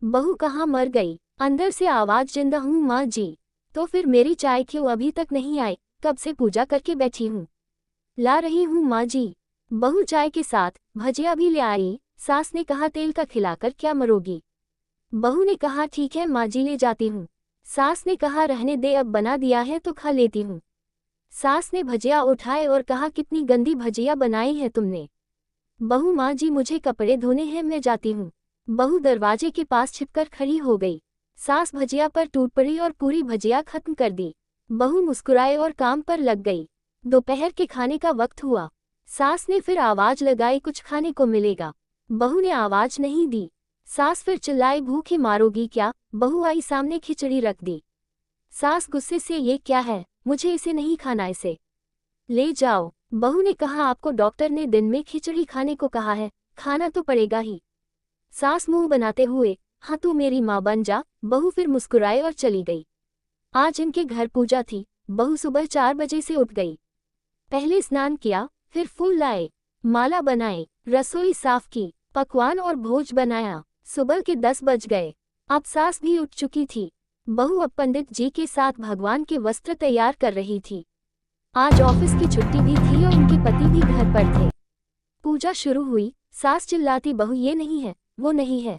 बहू कहाँ मर गई? अंदर से आवाज, जिंदा हूँ माँ जी। तो फिर मेरी चाय क्यों अभी तक नहीं आई? कब से पूजा करके बैठी हूँ। ला रही हूँ माँ जी। बहू चाय के साथ भजिया भी ले आई। सास ने कहा तेल का खिलाकर क्या मरोगी। बहू ने कहा ठीक है माँ जी ले जाती हूँ। सास ने कहा रहने दे, अब बना दिया है तो खा लेती हूँ। सास ने भजिया उठाए और कहा कितनी गंदी भजिया बनाई है तुमने। बहू माँ जी मुझे कपड़े धोने हैं, मैं जाती हूँ। बहू दरवाजे के पास छिपकर खड़ी हो गई। सास भजिया पर टूट पड़ी और पूरी भजिया खत्म कर दी। बहू मुस्कुराए और काम पर लग गई। दोपहर के खाने का वक्त हुआ। सास ने फिर आवाज लगाई कुछ खाने को मिलेगा। बहू ने आवाज नहीं दी। सास फिर चिल्लाई भूखे मारोगी क्या? बहू आई सामने खिचड़ी रख दी। सास गुस्से से ये क्या है, मुझे इसे नहीं खाना, इसे ले जाओ। बहू ने कहा आपको डॉक्टर ने दिन में खिचड़ी खाने को कहा है, खाना तो पड़ेगा ही। सास मुंह बनाते हुए हाँ तू मेरी माँ बन जा। बहू फिर मुस्कुराए और चली गई। आज इनके घर पूजा थी। बहू सुबह 4 बजे से उठ गई। पहले स्नान किया, फिर फूल लाए, माला बनाए, रसोई साफ की, पकवान और भोज बनाया। सुबह के 10 बज गए। अब सास भी उठ चुकी थी। बहू अब पंडित जी के साथ भगवान के वस्त्र तैयार कर रही थी। आज ऑफिस की छुट्टी भी थी और उनके पति भी घर पर थे। पूजा शुरू हुई। सास चिल्लाती बहू ये नहीं है, वो नहीं है।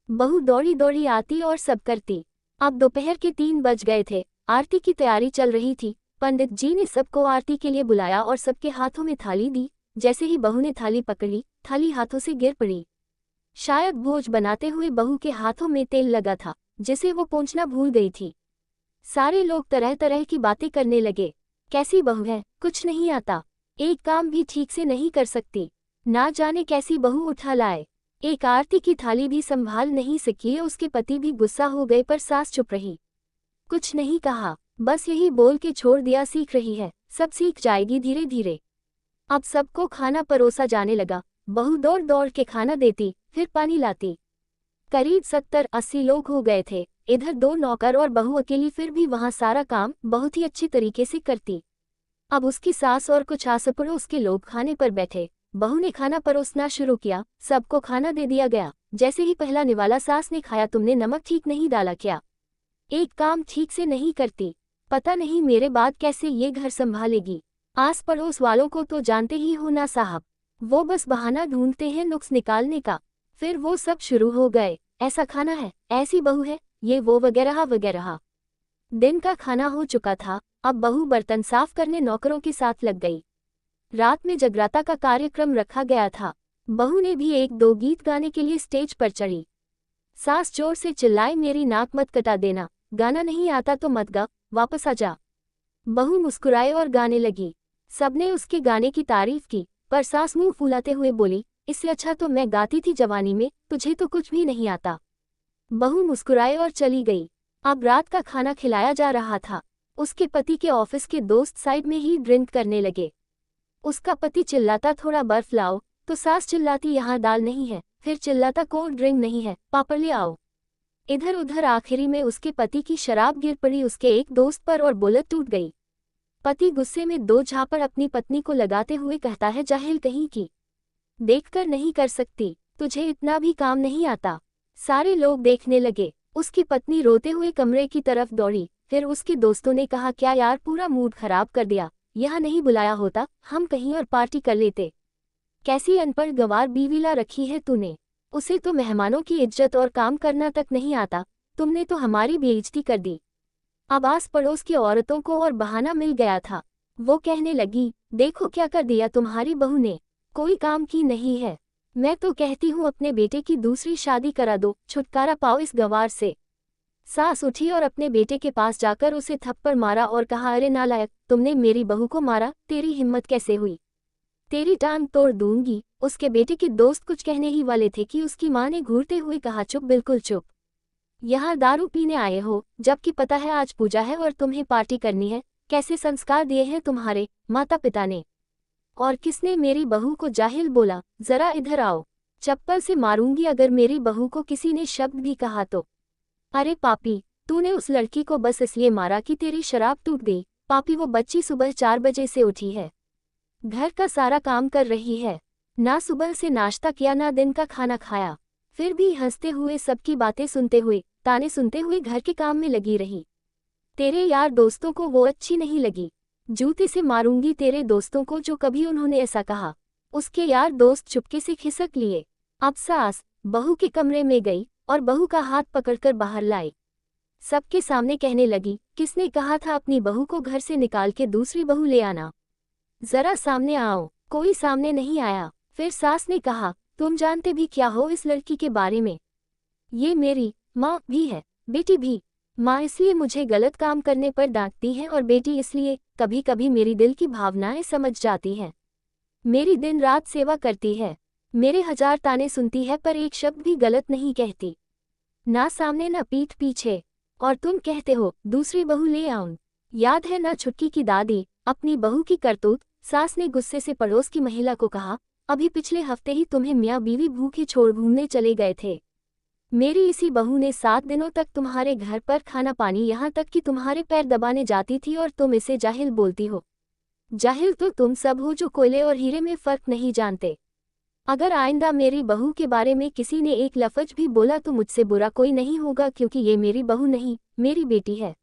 बहू दौड़ी दौड़ी आती और सब करती। अब दोपहर के 3 बज गए थे। आरती की तैयारी चल रही थी। पंडित जी ने सबको आरती के लिए बुलाया और सबके हाथों में थाली दी। जैसे ही बहू ने थाली पकड़ी, थाली हाथों से गिर पड़ी। शायद भोज बनाते हुए बहू के हाथों में तेल लगा था, जिसे वो पोंछना भूल गई थी। सारे लोग तरह तरह की बातें करने लगे। कैसी बहू है, कुछ नहीं आता, एक काम भी ठीक से नहीं कर सकती, ना जाने कैसी बहू उठा लाए। एक आरती की थाली भी संभाल नहीं सकी। उसके पति भी गुस्सा हो गए पर सास चुप रही, कुछ नहीं कहा, बस यही बोल के छोड़ दिया सीख रही है, सब सीख जाएगी धीरे धीरे। अब सबको खाना परोसा जाने लगा। बहू दौड़ दौड़ के खाना देती, फिर पानी लाती। करीब 70-80 लोग हो गए थे। इधर 2 नौकर और बहू अकेली, फिर भी वहां सारा काम बहुत ही अच्छी तरीके से करती। अब उसकी सास और कुछ आस पड़ोस के लोग खाने पर बैठे। बहू ने खाना परोसना शुरू किया। सबको खाना दे दिया गया। जैसे ही पहला निवाला सास ने खाया, तुमने नमक ठीक नहीं डाला क्या? एक काम ठीक से नहीं करती, पता नहीं मेरे बाद कैसे ये घर संभालेगी। आस पड़ोस वालों को तो जानते ही हो ना साहब, वो बस बहाना ढूंढते हैं नुक्स निकालने का। फिर वो सब शुरू हो गए, ऐसा खाना है, ऐसी बहू है, ये वो वगैरह वगैरह। दिन का खाना हो चुका था। अब बहू बर्तन साफ करने नौकरों के साथ लग गई। रात में जगराता का कार्यक्रम रखा गया था। बहू ने भी 1-2 गीत गाने के लिए स्टेज पर चढ़ी। सास जोर से चिल्लाई मेरी नाक मत कटा देना, गाना नहीं आता तो मत गा, वापस आ जा। बहू मुस्कुराए और गाने लगी। सबने उसके गाने की तारीफ की, पर सास मुंह फुलाते हुए बोली इससे अच्छा तो मैं गाती थी जवानी में, तुझे तो कुछ भी नहीं आता। बहू मुस्कुराए और चली गई। अब रात का खाना खिलाया जा रहा था। उसके पति के ऑफिस के दोस्त साइड में ही ड्रिंक करने लगे। उसका पति चिल्लाता थोड़ा बर्फ लाओ, तो सास चिल्लाती यहाँ दाल नहीं है, फिर चिल्लाता कोल्ड ड्रिंक नहीं है, पापड़ ले आओ। इधर उधर आखिरी में उसके पति की शराब गिर पड़ी उसके एक दोस्त पर और बुलेट टूट गई। पति गुस्से में 2 झापड़ अपनी पत्नी को लगाते हुए कहता है जाहिल कहीं की, देखकर नहीं कर सकती, तुझे इतना भी काम नहीं आता। सारे लोग देखने लगे। उसकी पत्नी रोते हुए कमरे की तरफ दौड़ी। फिर उसके दोस्तों ने कहा क्या यार, पूरा मूड खराब कर दिया, यहाँ नहीं बुलाया होता, हम कहीं और पार्टी कर लेते। कैसी अनपढ़ गंवार बीवी ला रखी है तूने, उसे तो मेहमानों की इज्जत और काम करना तक नहीं आता, तुमने तो हमारी बेइज्जती कर दी। अब आस पड़ोस की औरतों को और बहाना मिल गया था। वो कहने लगी देखो क्या कर दिया तुम्हारी बहू ने, कोई काम की नहीं है। मैं तो कहती हूँ अपने बेटे की दूसरी शादी करा दो, छुटकारा पाओ इस गंवार से। सास उठी और अपने बेटे के पास जाकर उसे थप्पड़ मारा और कहा अरे नालायक, तुमने मेरी बहू को मारा, तेरी हिम्मत कैसे हुई, तेरी टांग तोड़ दूंगी। उसके बेटे के दोस्त कुछ कहने ही वाले थे कि उसकी मां ने घूरते हुए कहा चुप, बिल्कुल चुप, यहाँ दारू पीने आए हो, जबकि पता है आज पूजा है और तुम्हें पार्टी करनी है। कैसे संस्कार दिए हैं तुम्हारे माता पिता ने, और किसने मेरी बहू को जाहिल बोला, जरा इधर आओ, चप्पल से मारूंगी अगर मेरी बहू को किसी ने शब्द भी कहा तो। अरे पापी, तूने उस लड़की को बस इसलिए मारा कि तेरी शराब टूट गई। पापी, वो बच्ची सुबह 4 बजे से उठी है, घर का सारा काम कर रही है, ना सुबह से नाश्ता किया ना दिन का खाना खाया, फिर भी हंसते हुए सबकी बातें सुनते हुए, ताने सुनते हुए घर के काम में लगी रही। तेरे यार दोस्तों को वो अच्छी नहीं लगी। जूते से मारूंगी तेरे दोस्तों को जो कभी उन्होंने ऐसा कहा। उसके यार दोस्त चुपके से खिसक लिए। अब सास बहू के कमरे में गई और बहू का हाथ पकड़कर बाहर लाई। सबके सामने कहने लगी, किसने कहा था अपनी बहू को घर से निकाल के दूसरी बहू ले आना? जरा सामने आओ। कोई सामने नहीं आया। फिर सास ने कहा, तुम जानते भी क्या हो इस लड़की के बारे में? ये मेरी माँ भी है, बेटी भी। माँ इसलिए मुझे गलत काम करने पर डांटती है और बेटी इसलिए कभी कभी मेरी दिल की भावनाएं समझ जाती हैं। मेरी दिन रात सेवा करती है, मेरे 1000 ताने सुनती है पर एक शब्द भी गलत नहीं कहती। ना सामने ना पीठ पीछे। और तुम कहते हो दूसरी बहू ले आऊं। याद है ना छुटकी की दादी, अपनी बहू की करतूत? सास ने गुस्से से पड़ोस की महिला को कहा, अभी पिछले हफ्ते ही तुम्हें मियाँ बीवी भूखे छोड़ घूमने चले गए थे। मेरी इसी बहू ने 7 दिनों तक तुम्हारे घर पर खाना पानी, यहाँ तक कि तुम्हारे पैर दबाने जाती थी और तुम इसे जाहिल बोलती हो। जाहिल तो तुम सब हो जो कोयले और हीरे में फर्क नहीं जानते। अगर आइंदा मेरी बहू के बारे में किसी ने एक लफ्ज भी बोला तो मुझसे बुरा कोई नहीं होगा, क्योंकि ये मेरी बहू नहीं, मेरी बेटी है।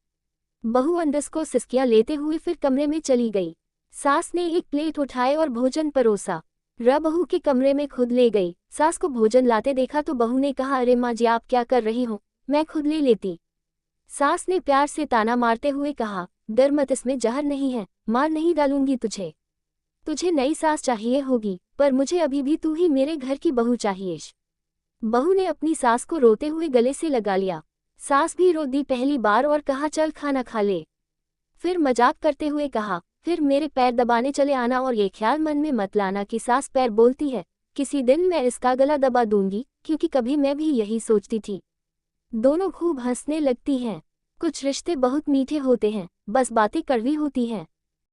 बहू अंदस को सिसकियां लेते हुए फिर कमरे में चली गई। सास ने एक प्लेट उठाए और भोजन परोसा। बहू के कमरे में खुद ले गई। सास को भोजन लाते देखा तो बहू ने कहा, अरे माँ जी आप क्या कर रही हो, मैं खुद ले लेती। सास ने प्यार से ताना मारते हुए कहा, डर मत, इसमें जहर नहीं है, मार नहीं डालूंगी तुझे। तुझे नई सास चाहिए होगी, पर मुझे अभी भी तू ही मेरे घर की बहू चाहिए। बहू ने अपनी सास को रोते हुए गले से लगा लिया। सास भी रो दी पहली बार और कहा, चल खाना खा ले। फिर मजाक करते हुए कहा, फिर मेरे पैर दबाने चले आना और ये ख्याल मन में मत लाना कि सास पैर बोलती है, किसी दिन मैं इसका गला दबा दूंगी, क्योंकि कभी मैं भी यही सोचती थी। दोनों खूब हंसने लगती हैं। कुछ रिश्ते बहुत मीठे होते हैं, बस बातें कड़वी होती हैं।